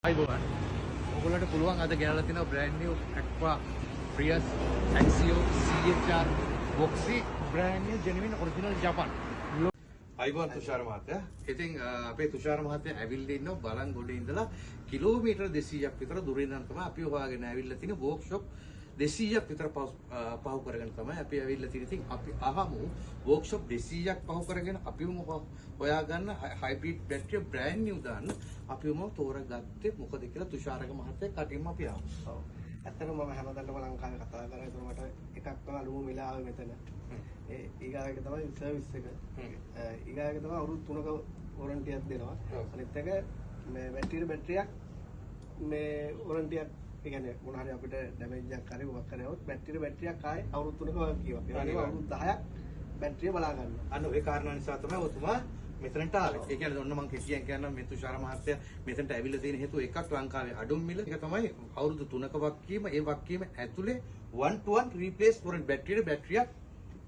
අයිබෝවන් ඔයගොල්ලන්ට පුළුවන් අද ගෙනල්ලා තියෙනවා brand new Aqua Prius Axio CHR Boxy brand new genuine original Japan. අයිබෝවන් තුෂාර මහත්තයා. ඉතින් අපේ තුෂාර මහත්තයා ඇවිල්ලා ඉන්නවා බලන්ගොඩේ ඉඳලා කිලෝමීටර් 200ක් විතර දුරින් ඉඳන් තමයි අපි හොයාගෙන ඇවිල්ලා තියෙන workshop 200ක් විතර පහු කරගෙන තමයි අපි ඇවිල්ලා තියෙන්නේ. ඉතින් අපි අහමු workshop 200ක් පහු කරගෙන අපිම හොයාගන්න hybrid battery brand new දාන්න අපිම තෝරගත්තේ මොකද කියලා තුෂාරක මහත්තයා කටින්ම අපි අහමු. ඔව්. ඇත්තටම මම හැමදාම ලංකාවේ කතා කරා. ඒක මට එකක් තමයි ලුමු වෙලාවෙ මෙතන. ඒ ඊගායක තමයි සර්විස් එක. ඊගායක තමයි අවුරුදු 3ක වොරන්ටියක් දෙනවා. අනිත් එක මේ බැටරියක් මේ වොරන්ටියක් ඒ කියන්නේ මොන හරි අපිට ඩැමේජ් එකක් හරි මොකක් හරි આવොත් බැටරියක් ආයේ අවුරුදු 3ක කියනවා. ඒ වගේම අවුරුදු 10ක් බැටරිය බලා ගන්නවා. අන්න ඒ කාරණා නිසා තමයි ඔතුමා මෙතනට ආවේ. ඒ කියන්නේ ඔන්න මම කෙටියෙන් කියන්නම් මේ තුෂාර මහත්තයා මෙතනට ඇවිල්ලා තියෙන හේතුව එකක් ලංකාවේ අඩුම මිල. ඒක තමයි අවුරුදු 3ක වක්කීම. ඒ වක්කීම ඇතුලේ 1 to 1 රීප්ලේස් කරන බැටරියක්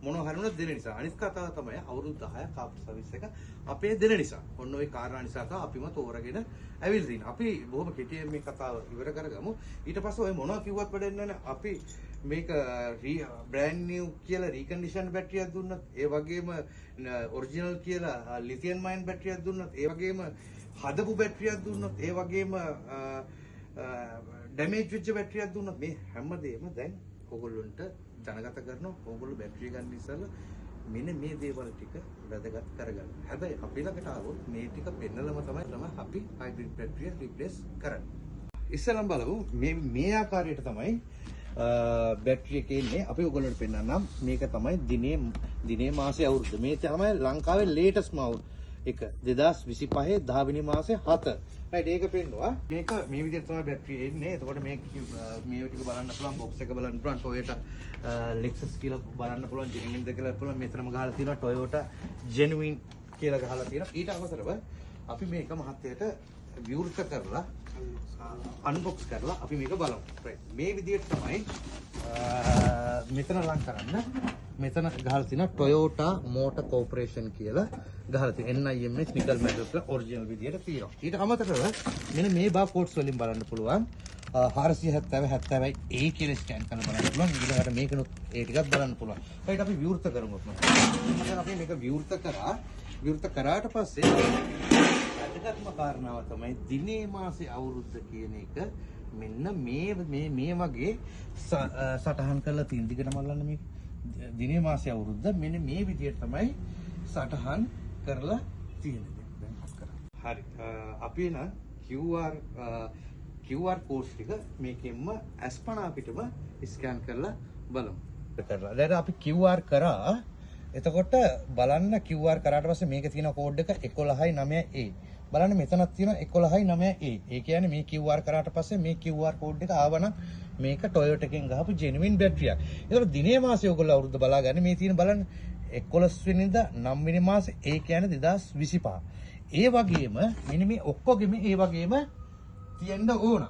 මොනවා හරි උනත් දෙන නිසා. අනිත් කතාව තමයි අවුරුදු 10ක් ආප්ටර් සර්විස් එක අපේ දෙන නිසා. ඔන්න ওই කාරණා නිසා තමයි අපිම තෝරගෙන ඇවිල්ලා තියෙන්නේ. අපි බොහොම කෙටියෙන් මේ කතාව ඉවර කරගමු. ඊට පස්සේ ඔය මොනවා කිව්වත් වැඩක් නැහැ. අපි මේක brand new කියලා රීකන්ඩිෂන් බැටරියක් දුන්නත්, ඒ වගේම ඔරිජිනල් කියලා ලිතියම් අයන් බැටරියක් දුන්නත්, ඒ වගේම හදපු බැටරියක් දුන්නත්, ඒ වගේම ඩැමේජ් වෙච්ච බැටරියක් දුන්නත් මේ හැමදේම දැන් ඔයගොල්ලන්ට දැනගත කරනවා. ඔයගොල්ලෝ බැටරිය ගන්න ඉස්සෙල්ලා මෙන්න මේ දේවල් ටික වැදගත් කරගන්න. හැබැයි අපි ළඟට ආවොත් මේ ටික පෙන්නලම තමයි අපි හයිබ්‍රිඩ් බැටරිය රිප්ලේස් කරන්නේ. ඉස්සෙල්ලම බලමු මේ ආකාරයට තමයි බැටරි එකේ ඉන්නේ. අපි ඔයගොල්ලන්ට පෙන්නන්නම්. මේක තමයි දිනේ මාසේ අවුරුද්ද. මේ තමයි ලංකාවේ ලේටස්ට්ම අවුරුද්ද. එක 2025 10 වෙනි මාසේ 7. රයිට් ඒක පෙන්නවා. මේක මේ විදිහට තමයි බැටරි එන්නේ. එතකොට මේ ටික බලන්න පුළුවන්, බොක්ස් එක බලන්න පුළුවන්, Toyota Lexus කියලා බලන්න පුළුවන්, genuine ද කියලා පුළුවන්. මෙතනම ගහලා තියෙනවා Toyota genuine කියලා ගහලා තියෙනවා. ඊට අමතරව අපි මේක මහත්තයට විවෘත කරලා අන්බොක්ස් කරලා අපි මේක බලමු. රයිට්. මේ විදිහට තමයි මෙතන ලං කරන්න. මෙතන ගහලා තියෙනවා Toyota Motor Corporation කියලා ගහලා තියෙනවා. NIMS nickel metal කියලා ඔරිජිනල් විදියට තියෙනවා. ඊට අමතරව මෙන්න මේ බා කෝඩ්ස් වලින් බලන්න පුළුවන්. 470 A කියලා ස්කෑන් කරලා බලන්න පුළුවන්. ඊළඟට මේකනොත් ඒ ටිකක් බලන්න පුළුවන්. ඊට අපි විවෘත කරමු. දැන් අපි මේක විවෘත කරාට පස්සේ වැදගත්ම කාරණාව තමයි දිනේ මාසේ අවුරුද්ද කියන එක. මෙන්න මේ වගේ සටහන් කරලා තියෙන දිගටම බලන්න මේක. දිනේ මාසේ අවුරුද්ද මෙන්න මේ විදිහට තමයි සටහන් කරලා තියෙන්නේ. දැන් හත් කරා. හරි. අපි නම් QR කෝඩ්ස් ටික මේකෙන්ම අස්පනා පිටම ස්කෑන් කරලා බලමු. දැන් අපි QR කරා. එතකොට බලන්න QR කරාට පස්සේ මේකේ තියෙන කෝඩ් එක 119A. බලන්න මෙතනක් තියෙන 119A. ඒ කියන්නේ මේ QR කරාට පස්සේ මේ QR කෝඩ් එක ආවනම් මේක Toyota එකෙන් ගහපු genuine බැටරියක්. ඒතකොට දිනේ මාසේ ඔයගොල්ලෝ අවුරුද්ද බලාගන්න. මේ තියෙන බලන්න 11 වෙනිදා 9 වෙනි මාසේ ඒ කියන්නේ 2025. ඒ වගේම මෙන්න මේ ඔක්කොගෙම ඒ වගේම තියෙන්න ඕන.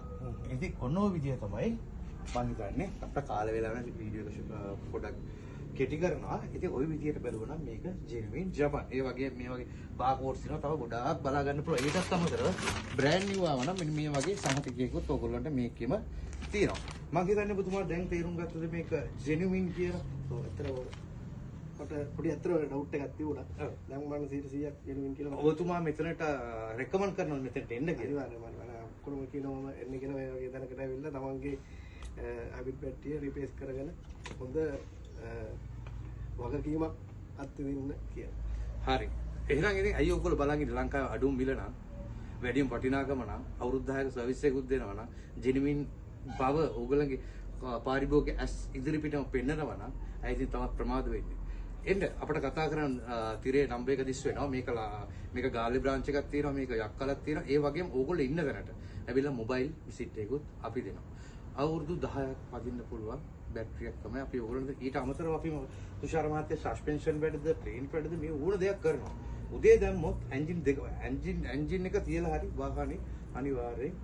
ඉතින් ඔන්න ඔය විදිය තමයි මම හිතන්නේ අපිට කාල වේලාව නැති වීඩියෝ එක පොඩක් කෙටි කරනවා. ඉතින් ওই විදියට බලුවා නම් මේක genuine Japan. ඒ වගේ මේ වගේ බාර්කෝඩ්ස් තියෙනවා. තව ගොඩාක් බලා ගන්න පුළුවන්. ඒකත් අමතරව brand new ආව නම් මෙන්න මේ වගේ සහතිකයකුත් ඔයගොල්ලන්ට මේකෙම තියෙනවා. මම හිතන්නේ ඔබතුමා දැන් තේරුම් ගත්තද මේක genuine කියලා? ඔව් අතර මට පොඩි අතර ඩවුට් එකක් තිබුණා. දැන් මම 100%ක් genuine කියලා. ඔබතුමා මෙතනට රෙකමන්ඩ් කරනවා මෙතනට එන්න කියලා. අනිවාර්යයෙන්ම ඔක්කොම කියනවා මම එන්න කියලා මේ වගේ දැනකට ඇවිල්ලා තමන්ගේ හයිබ්‍රිඩ් බැටරිය රිප්ලේස් කරගෙන හොඳ වගකීමක් අත්විඳින්න කියලා. හරි. එහෙනම් ඉතින් අයියෝ ඔයගොල්ලෝ බලන් ඉන්න ලංකාවේ අඩුම මිල නම් වැඩිම වටිනාකම නම් අවුරුදු 10ක සර්විස් එකකුත් දෙනවා නම් ජෙනුයින් බව ඔයගොල්ලන්ගේ පාරිභෝගික ඇස් ඉදිරිපිටම පෙන්නනවා නම් අය ඉතින් තවත් ප්‍රමාද වෙන්නේ. එන්න අපිට කතා කරන් තිරේ නම්බර් එක දිස් වෙනවා. මේක ගාල්ලේ බ්‍රාන්ච් එකක් තියෙනවා. මේක යක්කලක් තියෙනවා. ඒ වගේම ඕගොල්ලෝ ඉන්න තැනට ඇවිල්ලා මොබයිල් විසිට් එකකුත් අපි දෙනවා. අවුරුදු 10ක් පදින්න පුළුවන් බැටරියක් තමයි අපි ඕගොල්ලන්ට. ඊට අමතරව අපි තුෂාර මහත්තයා සස්පෙන්ෂන් වැඩද, ට්‍රේන් වැඩද මේ ඕන දෙයක් කරනවා. උදේ දැම්මොත් එන්ජින් එක තියලා හරි වාහනේ අනිවාර්යෙන්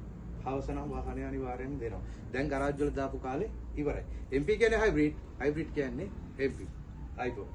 හවස නම් වාහනේ අනිවාර්යෙන් දෙනවා. දැන් ගරාජ් වල දාපු කාලේ ඉවරයි. MP කියන්නේ හයිබ්‍රිඩ් කියන්නේ MP. අයිබෝ.